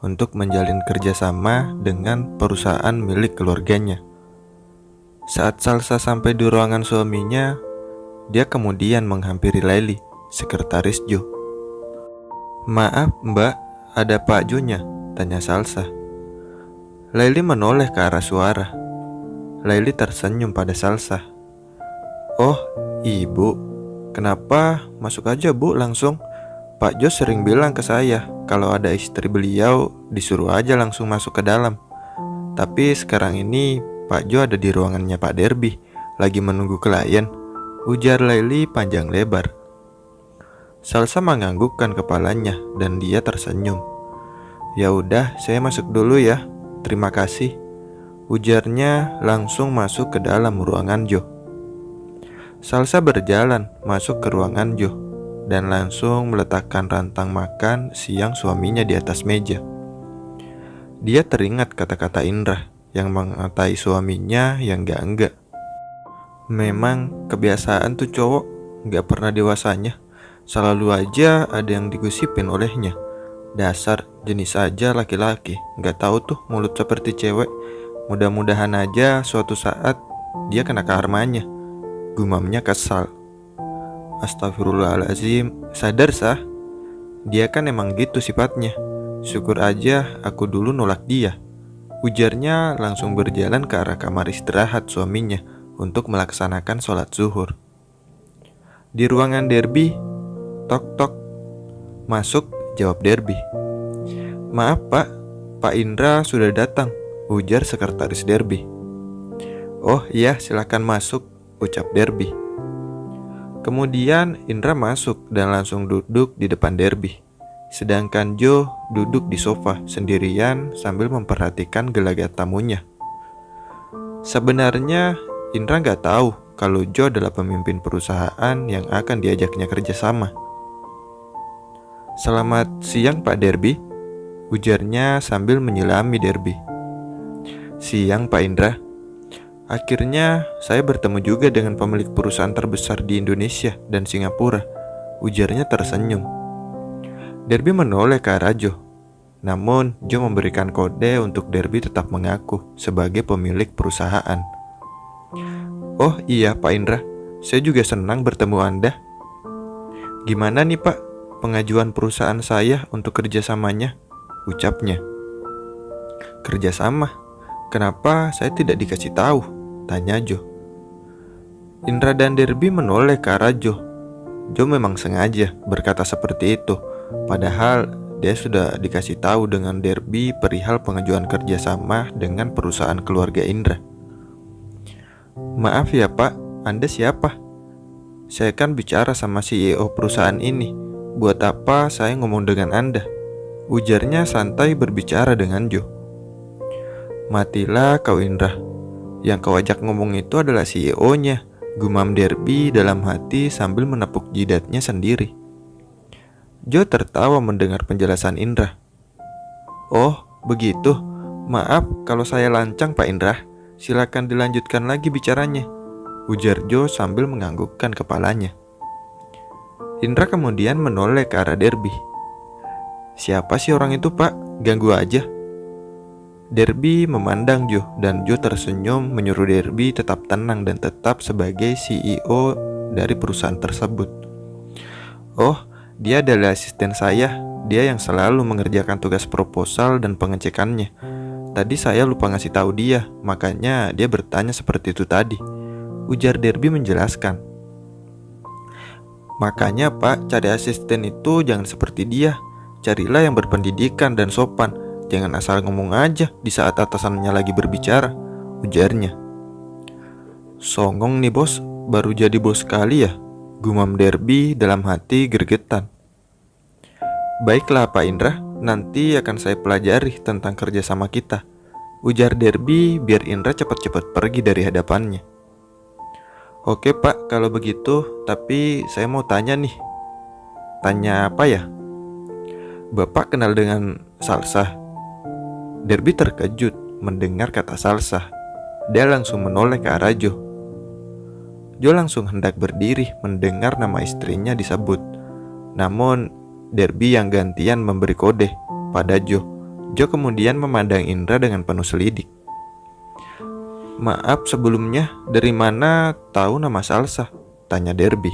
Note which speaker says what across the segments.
Speaker 1: untuk menjalin kerjasama dengan perusahaan milik keluarganya. Saat Salsa sampai di ruangan suaminya, dia kemudian menghampiri Laili, sekretaris Jo. "Maaf mbak, ada Pak Jo-nya?" tanya Salsa. Laili menoleh ke arah suara. Laili tersenyum pada Salsa. "Oh, ibu, kenapa masuk aja bu langsung? Pak Jo sering bilang ke saya kalau ada istri beliau disuruh aja langsung masuk ke dalam. Tapi sekarang ini Pak Jo ada di ruangannya Pak Derby, lagi menunggu klien," ujar Laili panjang lebar. Salsa menganggukkan kepalanya dan dia tersenyum. "Ya udah, saya masuk dulu ya. Terima kasih," ujarnya langsung masuk ke dalam ruangan Jo. Salsa berjalan masuk ke ruangan Jo dan langsung meletakkan rantang makan siang suaminya di atas meja. Dia teringat kata-kata Indra yang mengatai suaminya yang enggak. Memang kebiasaan tuh cowok, gak pernah dewasanya. Selalu aja ada yang digosipin olehnya. Dasar jenis aja laki-laki, gak tahu tuh mulut seperti cewek. Mudah-mudahan aja suatu saat dia kena karmanya, gumamnya kesal. Astagfirullahaladzim, sadar sah. Dia kan emang gitu sifatnya. Syukur aja aku dulu nolak dia, ujarnya langsung berjalan ke arah kamar istirahat suaminya untuk melaksanakan sholat zuhur. Di ruangan Derby, tok tok. "Masuk," jawab Derby. "Maaf pak, Pak Indra sudah datang," ujar sekretaris Derby. "Oh iya, silakan masuk," ucap Derby. Kemudian Indra masuk dan langsung duduk di depan Derby. Sedangkan Jo duduk di sofa sendirian sambil memperhatikan gelagat tamunya. Sebenarnya Indra gak tahu kalau Jo adalah pemimpin perusahaan yang akan diajaknya kerjasama. "Selamat siang Pak Derby," ujarnya sambil menyelami Derby. "Siang Pak Indra. Akhirnya saya bertemu juga dengan pemilik perusahaan terbesar di Indonesia dan Singapura," ujarnya tersenyum. Derby menoleh ke arah Jo. Namun Jo memberikan kode untuk Derby tetap mengaku sebagai pemilik perusahaan. "Oh iya Pak Indra, saya juga senang bertemu Anda. Gimana nih Pak pengajuan perusahaan saya untuk kerjasamanya?" ucapnya. "Kerjasama? Kenapa saya tidak dikasih tahu?" tanya Jo. Indra dan Derby menoleh ke arah Jo. Jo memang sengaja berkata seperti itu, padahal dia sudah dikasih tahu dengan Derby perihal pengajuan kerjasama dengan perusahaan keluarga Indra. "Maaf ya Pak, Anda siapa? Saya kan bicara sama CEO perusahaan ini. Buat apa saya ngomong dengan Anda?" ujarnya santai berbicara dengan Jo. "Matilah kau Indra. Yang kau ajak ngomong itu adalah CEO-nya," gumam Derby dalam hati sambil menepuk jidatnya sendiri. Jo tertawa mendengar penjelasan Indra. "Oh, begitu. Maaf kalau saya lancang Pak Indra. Silakan dilanjutkan lagi bicaranya," ujar Jo sambil menganggukkan kepalanya. Indra kemudian menoleh ke arah Derby. "Siapa sih orang itu Pak? Ganggu aja." Derby memandang Jo dan Jo tersenyum menyuruh Derby tetap tenang dan tetap sebagai CEO dari perusahaan tersebut. "Oh, dia adalah asisten saya. Dia yang selalu mengerjakan tugas proposal dan pengecekannya. Tadi saya lupa ngasih tahu dia, makanya dia bertanya seperti itu tadi," ujar Derby menjelaskan. "Makanya Pak, cari asisten itu jangan seperti dia. Carilah yang berpendidikan dan sopan. Jangan asal ngomong aja di saat atasannya lagi berbicara," ujarnya. "Songong nih bos, baru jadi bos kali ya," gumam Derby dalam hati gregetan. "Baiklah Pak Indra, nanti akan saya pelajari tentang kerjasama kita," ujar Derby biar Indra cepat-cepat pergi dari hadapannya. "Oke Pak, kalau begitu, tapi saya mau tanya nih." "Tanya apa ya?" "Bapak kenal dengan Salsa?" Derby terkejut mendengar kata Salsa. Dia langsung menoleh ke arah Jo. Jo langsung hendak berdiri mendengar nama istrinya disebut. Namun Derby yang gantian memberi kode pada Jo. Jo kemudian memandang Indra dengan penuh selidik. "Maaf sebelumnya, dari mana tahu nama Salsa?" tanya Derby.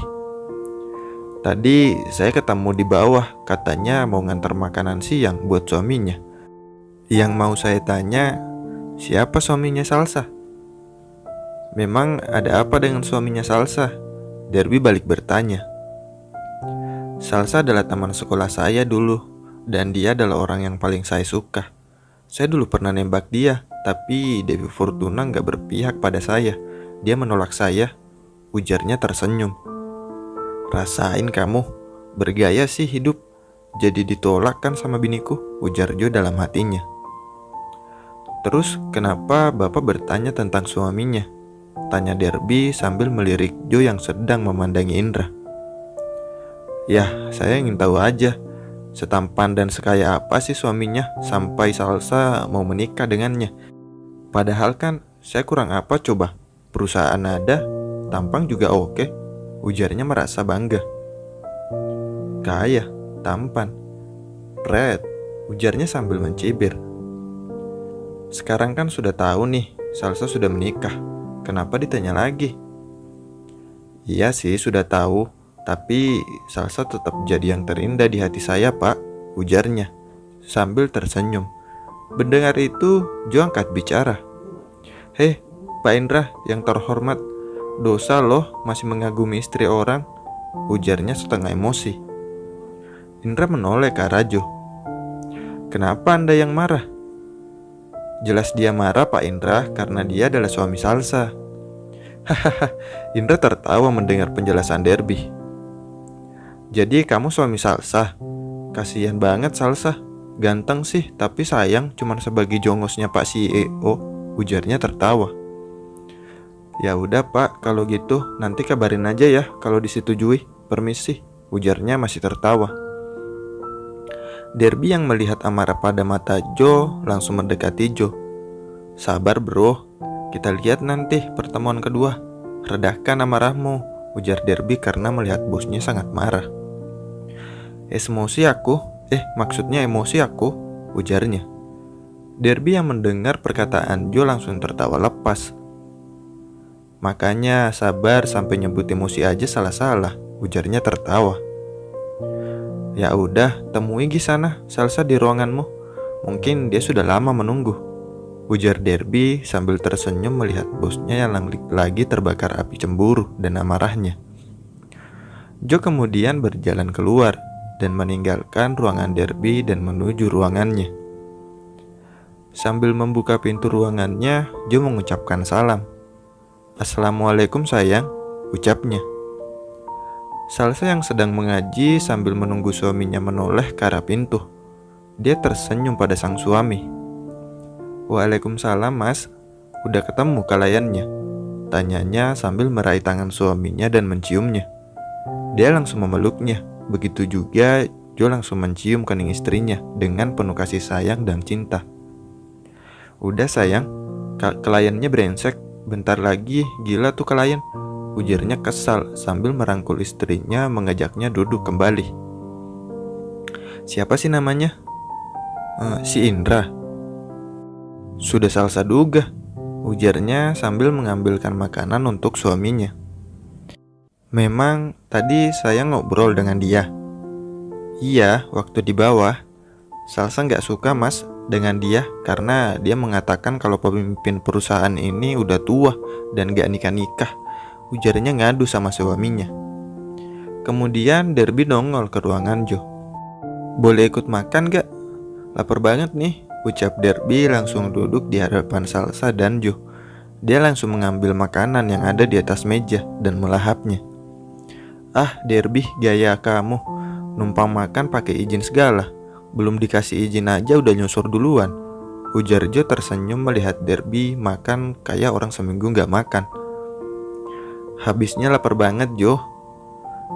Speaker 1: "Tadi saya ketemu di bawah, katanya mau ngantar makanan siang buat suaminya." Yang mau saya tanya, siapa suaminya Salsa? "Memang ada apa dengan suaminya Salsa?" Derby balik bertanya. "Salsa adalah teman sekolah saya dulu, dan dia adalah orang yang paling saya suka. Saya dulu pernah nembak dia, tapi Dewi Fortuna gak berpihak pada saya. Dia menolak saya," ujarnya tersenyum. "Rasain kamu, bergaya sih hidup. Jadi ditolak kan sama biniku," ujar Jo dalam hatinya. "Terus kenapa Bapak bertanya tentang suaminya?" tanya Derby sambil melirik Jo yang sedang memandangi Indra. "Ya, saya ingin tahu aja, setampan dan sekaya apa sih suaminya sampai Salsa mau menikah dengannya. Padahal kan saya kurang apa coba, perusahaan ada, tampang juga oke," ujarnya merasa bangga. "Kaya, tampan, red," ujarnya sambil mencibir. "Sekarang kan sudah tahu nih, Salsa sudah menikah. Kenapa ditanya lagi?" "Iya sih sudah tahu, tapi Salsa tetap jadi yang terindah di hati saya, Pak," ujarnya sambil tersenyum. Mendengar itu, Jo angkat bicara. "Hei, Pak Indra yang terhormat, dosa loh masih mengagumi istri orang," ujarnya setengah emosi. Indra menoleh ke arah Jo. "Kenapa Anda yang marah?" "Jelas dia marah Pak Indra karena dia adalah suami Salsa." Hahaha, Indra tertawa mendengar penjelasan Derby. "Jadi kamu suami Salsa? Kasihan banget Salsa. Ganteng sih, tapi sayang cuman sebagai jongosnya Pak CEO," ujarnya tertawa. "Ya udah Pak, kalau gitu nanti kabarin aja ya kalau disetujui. Permisi," ujarnya masih tertawa. Derby yang melihat amarah pada mata Jo langsung mendekati Jo. "Sabar bro, kita lihat nanti pertemuan kedua. Redahkan amarahmu," ujar Derby karena melihat bosnya sangat marah. Maksudnya emosi aku," ujarnya. Derby yang mendengar perkataan Jo langsung tertawa lepas. "Makanya sabar, sampai nyebut emosi aja salah-salah," ujarnya tertawa. "Ya udah, temui di sana Salsa di ruanganmu. Mungkin dia sudah lama menunggu," ujar Derby sambil tersenyum melihat bosnya yang lagi terbakar api cemburu dan amarahnya. Jo kemudian berjalan keluar dan meninggalkan ruangan Derby dan menuju ruangannya. Sambil membuka pintu ruangannya, Jo mengucapkan salam. "Assalamualaikum sayang," ucapnya. Salsa yang sedang mengaji sambil menunggu suaminya menoleh ke arah pintu. Dia tersenyum pada sang suami. "Waalaikumsalam mas, udah ketemu kliennya?" tanyanya sambil meraih tangan suaminya dan menciumnya. Dia langsung memeluknya. Begitu juga Jo langsung mencium kening istrinya dengan penuh kasih sayang dan cinta. "Udah sayang, kliennya brengsek, bentar lagi gila tuh klien," ujarnya kesal sambil merangkul istrinya mengajaknya duduk kembali. "Siapa sih namanya?" Si Indra." "Sudah Salsa duga," ujarnya sambil mengambilkan makanan untuk suaminya. "Memang tadi saya ngobrol dengan dia." "Iya, waktu di bawah. Salsa gak suka mas dengan dia karena dia mengatakan kalau pemimpin perusahaan ini udah tua dan gak nikah-nikah," ujarnya ngadu sama suaminya. Kemudian Derby nongol ke ruangan Jo. "Boleh ikut makan gak? Lapar banget nih," ucap Derby langsung duduk di hadapan Salsa dan Jo. Dia langsung mengambil makanan yang ada di atas meja dan melahapnya. "Ah Derby, gaya kamu, numpang makan pakai izin segala. Belum dikasih izin aja udah nyusur duluan," ujar Jo tersenyum melihat Derby makan kayak orang seminggu gak makan. "Habisnya lapar banget Jo."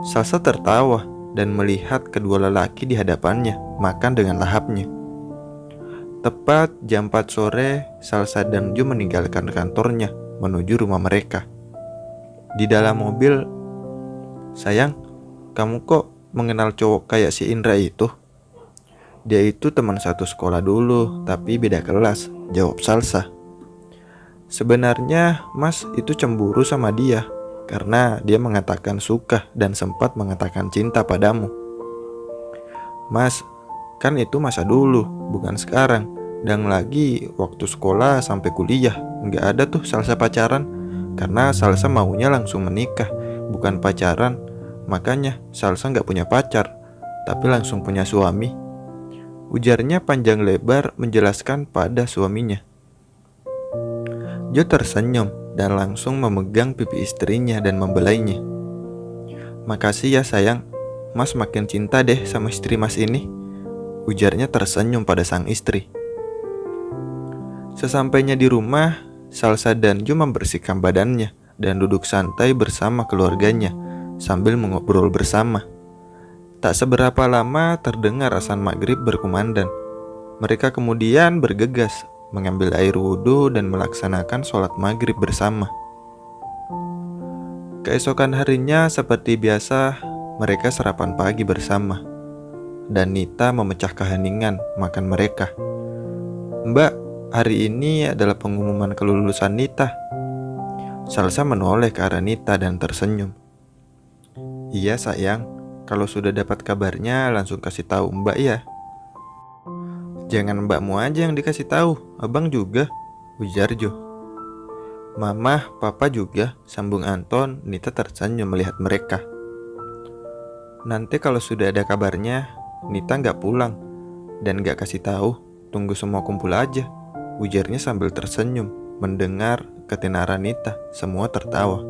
Speaker 1: Salsa tertawa dan melihat kedua lelaki di hadapannya makan dengan lahapnya. Tepat jam 4 sore, Salsa dan Jo meninggalkan kantornya menuju rumah mereka. Di dalam mobil, "Sayang, kamu kok mengenal cowok kayak si Indra itu?" Dia itu teman satu sekolah dulu, tapi beda kelas, jawab Salsa. Sebenarnya Mas itu cemburu sama dia, karena dia mengatakan suka dan sempat mengatakan cinta padamu. Mas, kan itu masa dulu, bukan sekarang. Dan lagi waktu sekolah sampai kuliah, nggak ada tuh Salsa pacaran, karena Salsa maunya langsung menikah, bukan pacaran. Makanya Salsa nggak punya pacar, tapi langsung punya suami. Ujarnya panjang lebar menjelaskan pada suaminya. Jo tersenyum dan langsung memegang pipi istrinya dan membelainya. Makasih ya sayang, Mas makin cinta deh sama istri Mas ini. Ujarnya tersenyum pada sang istri. Sesampainya di rumah, Salsa dan Jo membersihkan badannya dan duduk santai bersama keluarganya sambil mengobrol bersama. Tak seberapa lama terdengar azan maghrib berkumandang. Mereka kemudian bergegas mengambil air wudhu dan melaksanakan sholat maghrib bersama. Keesokan harinya seperti biasa, mereka sarapan pagi bersama. Dan Nita memecah keheningan makan mereka. Mbak, hari ini adalah pengumuman kelulusan Nita. Salsa menoleh ke arah Nita dan tersenyum. Iya sayang, kalau sudah dapat kabarnya langsung kasih tahu Mbak ya. Jangan mbakmu aja yang dikasih tahu, abang juga, ujar Jo. Mama, papa juga, sambung Anton. Nita tersenyum melihat mereka. Nanti kalau sudah ada kabarnya, Nita nggak pulang dan nggak kasih tahu, tunggu semua kumpul aja, ujarnya sambil tersenyum. Mendengar ketenaran Nita, semua tertawa.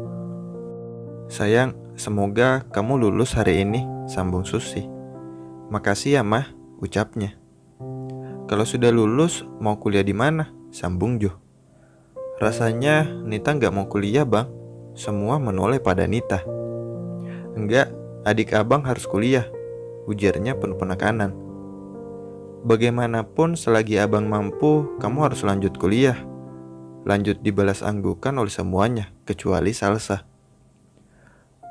Speaker 1: Sayang, semoga kamu lulus hari ini, sambung Susi. Makasih ya mah, ucapnya. Kalau sudah lulus, mau kuliah di mana? Sambung Jo. Rasanya Nita nggak mau kuliah bang. Semua menoleh pada Nita. Enggak, adik abang harus kuliah, ujarnya penuh penekanan. Bagaimanapun selagi abang mampu, kamu harus lanjut kuliah. Lanjut dibalas anggukan oleh semuanya, kecuali Salsa.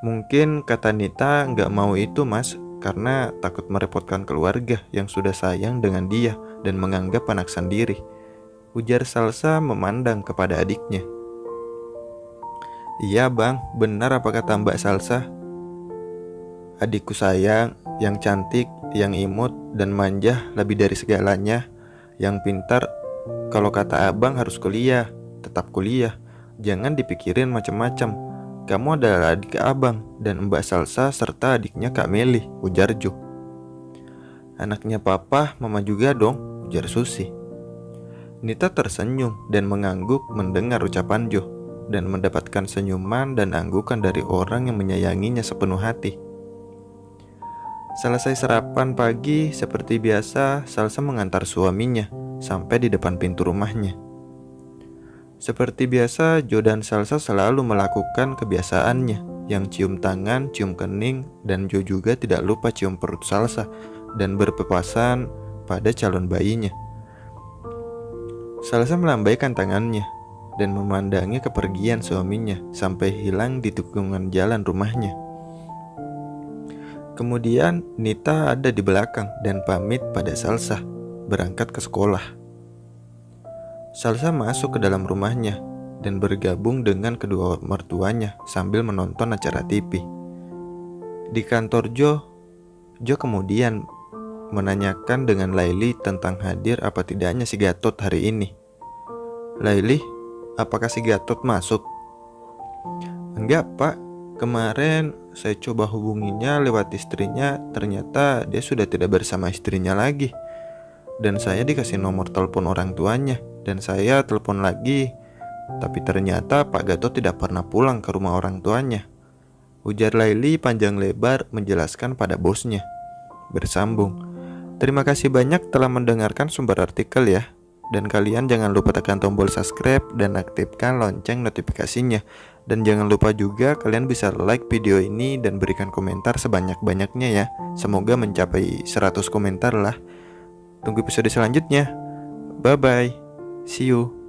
Speaker 1: Mungkin kata Nita nggak mau itu mas, karena takut merepotkan keluarga yang sudah sayang dengan dia dan menganggap anak sendiri, ujar Salsa memandang kepada adiknya. Iya bang, benar apa kata Mbak Salsa. Adikku sayang, yang cantik, yang imut dan manja lebih dari segalanya, yang pintar. Kalau kata abang harus kuliah, tetap kuliah, jangan dipikirin macam-macam. Kamu adalah adik abang dan Mbak Salsa serta adiknya Kak Meli, ujar Jo. Anaknya papa, mama juga dong, ujar Susi. Nita tersenyum dan mengangguk mendengar ucapan Jo, dan mendapatkan senyuman dan anggukan dari orang yang menyayanginya sepenuh hati. Selesai sarapan pagi, seperti biasa, Salsa mengantar suaminya sampai di depan pintu rumahnya. Seperti biasa, Jo dan Salsa selalu melakukan kebiasaannya, yang cium tangan, cium kening, dan Jo juga tidak lupa cium perut Salsa dan berpapasan pada calon bayinya. Salsa melambaikan tangannya dan memandangi kepergian suaminya sampai hilang di tikungan jalan rumahnya. Kemudian Nita ada di belakang dan pamit pada Salsa berangkat ke sekolah. Salsa masuk ke dalam rumahnya dan bergabung dengan kedua mertuanya sambil menonton acara TV. Di kantor Jo kemudian menanyakan dengan Laili tentang hadir apa tidaknya si Gatot hari ini. Laili, apakah si Gatot masuk? Enggak pak, kemarin saya coba hubunginya lewat istrinya, ternyata dia sudah tidak bersama istrinya lagi. Dan saya dikasih nomor telepon orang tuanya, dan saya telepon lagi, tapi ternyata Pak Gatot tidak pernah pulang ke rumah orang tuanya, ujar Laili panjang lebar menjelaskan pada bosnya. Bersambung, terima kasih banyak telah mendengarkan sumber artikel ya. Dan kalian jangan lupa tekan tombol subscribe dan aktifkan lonceng notifikasinya. Dan jangan lupa juga kalian bisa like video ini dan berikan komentar sebanyak-banyaknya ya. Semoga mencapai 100 komentar lah. Tunggu episode selanjutnya. Bye bye. See you.